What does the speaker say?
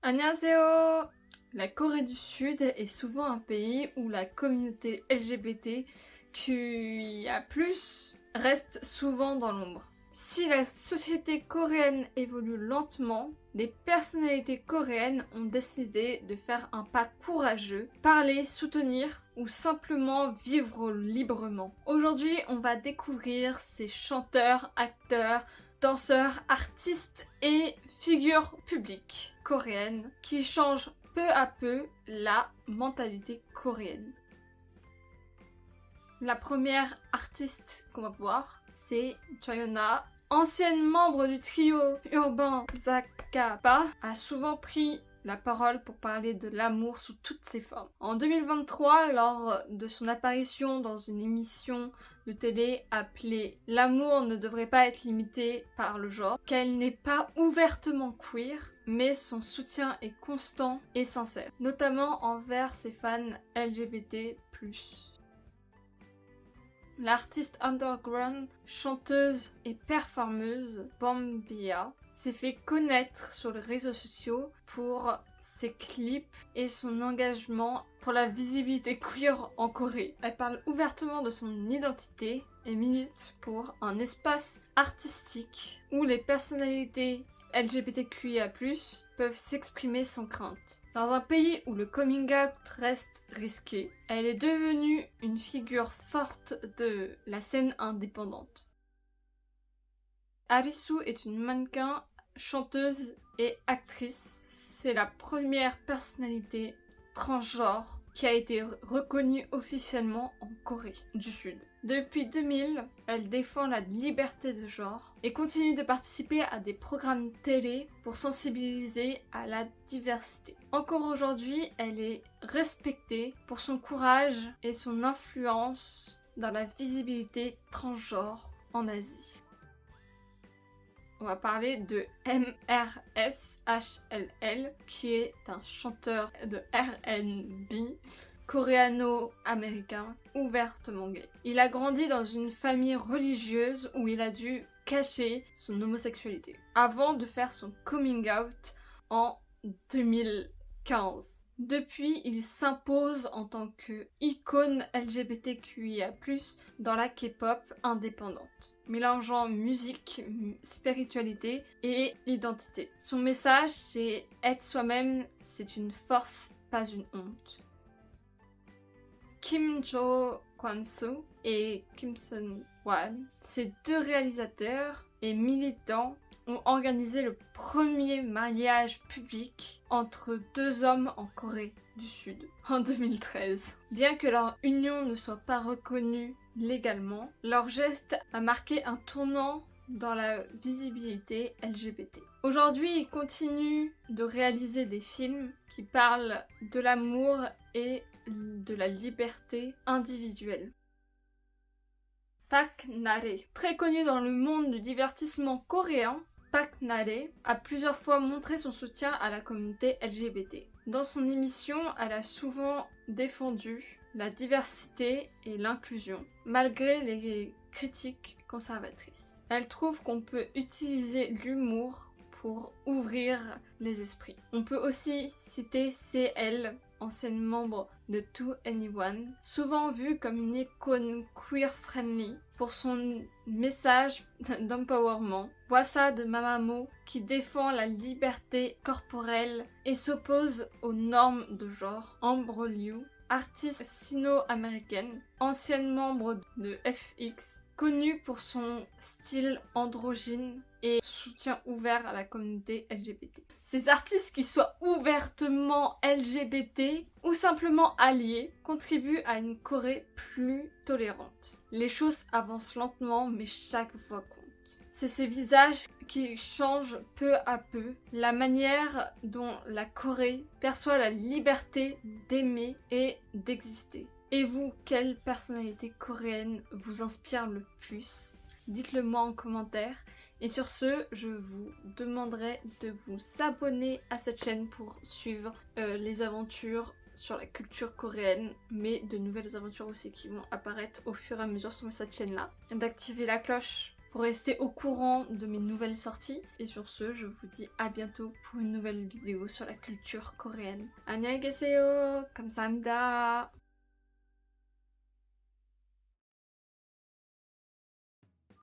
Annyeonghaseyo! La Corée du Sud est souvent un pays où la communauté LGBTQIA+, reste souvent dans l'ombre. Si la société coréenne évolue lentement, des personnalités coréennes ont décidé de faire un pas courageux, parler, soutenir ou simplement vivre librement. Aujourd'hui, on va découvrir ces chanteurs, acteurs, danseurs, artistes et figures publiques coréennes qui changent peu à peu la mentalité coréenne. La première artiste qu'on va voir, c'est Choyona. Ancienne membre du trio urbain Zakapa, a souvent pris la parole pour parler de l'amour sous toutes ses formes. En 2023, lors de son apparition dans une émission de télé appelée « L'amour ne devrait pas être limité par le genre », qu'elle n'est pas ouvertement queer, mais son soutien est constant et sincère, notamment envers ses fans LGBT+. L'artiste underground, chanteuse et performeuse Bombia s'est fait connaître sur les réseaux sociaux pour ses clips et son engagement pour la visibilité queer en Corée. Elle parle ouvertement de son identité et milite pour un espace artistique où les personnalités LGBTQIA+, peuvent s'exprimer sans crainte. Dans un pays où le coming out reste risqué, elle est devenue une figure forte de la scène indépendante. Arisu est une mannequin, chanteuse et actrice. C'est la première personnalité transgenre qui a été reconnue officiellement en Corée du Sud. Depuis 2000, elle défend la liberté de genre et continue de participer à des programmes télé pour sensibiliser à la diversité. Encore aujourd'hui, elle est respectée pour son courage et son influence dans la visibilité transgenre en Asie. On va parler de MRSHLL, qui est un chanteur de R&B coréano-américain ouvertement gay. Il a grandi dans une famille religieuse où il a dû cacher son homosexualité avant de faire son coming out en 2015. Depuis, il s'impose en tant que icône LGBTQIA+, dans la K-pop indépendante, mélangeant musique, spiritualité et identité. Son message, c'est être soi-même, c'est une force, pas une honte. Kim Jo Kwan-soo et Kim Sun-wan, ces deux réalisateurs et militants ont organisé le premier mariage public entre deux hommes en Corée du Sud en 2013. Bien que leur union ne soit pas reconnue légalement, leur geste a marqué un tournant dans la visibilité LGBT. Aujourd'hui, ils continuent de réaliser des films qui parlent de l'amour et de la liberté individuelle. Park Na-rae. Très connu dans le monde du divertissement coréen, Park Na-rae a plusieurs fois montré son soutien à la communauté LGBT. Dans son émission, elle a souvent défendu la diversité et l'inclusion, malgré les critiques conservatrices. Elle trouve qu'on peut utiliser l'humour pour ouvrir les esprits. On peut aussi citer CL, ancienne membre de 2NE1, souvent vue comme une icône queer-friendly pour son message d'empowerment. Wassa de Mamamoo, qui défend la liberté corporelle et s'oppose aux normes de genre. Amber Liu, artiste sino-américaine, ancienne membre de FX, connue pour son style androgyne et soutien ouvert à la communauté LGBT. Ces artistes qui soient ouvertement LGBT ou simplement alliés contribuent à une Corée plus tolérante. Les choses avancent lentement, mais chaque voix compte. C'est ces visages qui changent peu à peu la manière dont la Corée perçoit la liberté d'aimer et d'exister. Et vous, quelle personnalité coréenne vous inspire le plus? Dites-le moi en commentaire. Et sur ce, je vous demanderai de vous abonner à cette chaîne pour suivre les aventures sur la culture coréenne, mais de nouvelles aventures aussi qui vont apparaître au fur et à mesure sur cette chaîne-là. D'activer la cloche pour rester au courant de mes nouvelles sorties. Et sur ce, je vous dis à bientôt pour une nouvelle vidéo sur la culture coréenne. 안녕히 계세요. 감사합니다.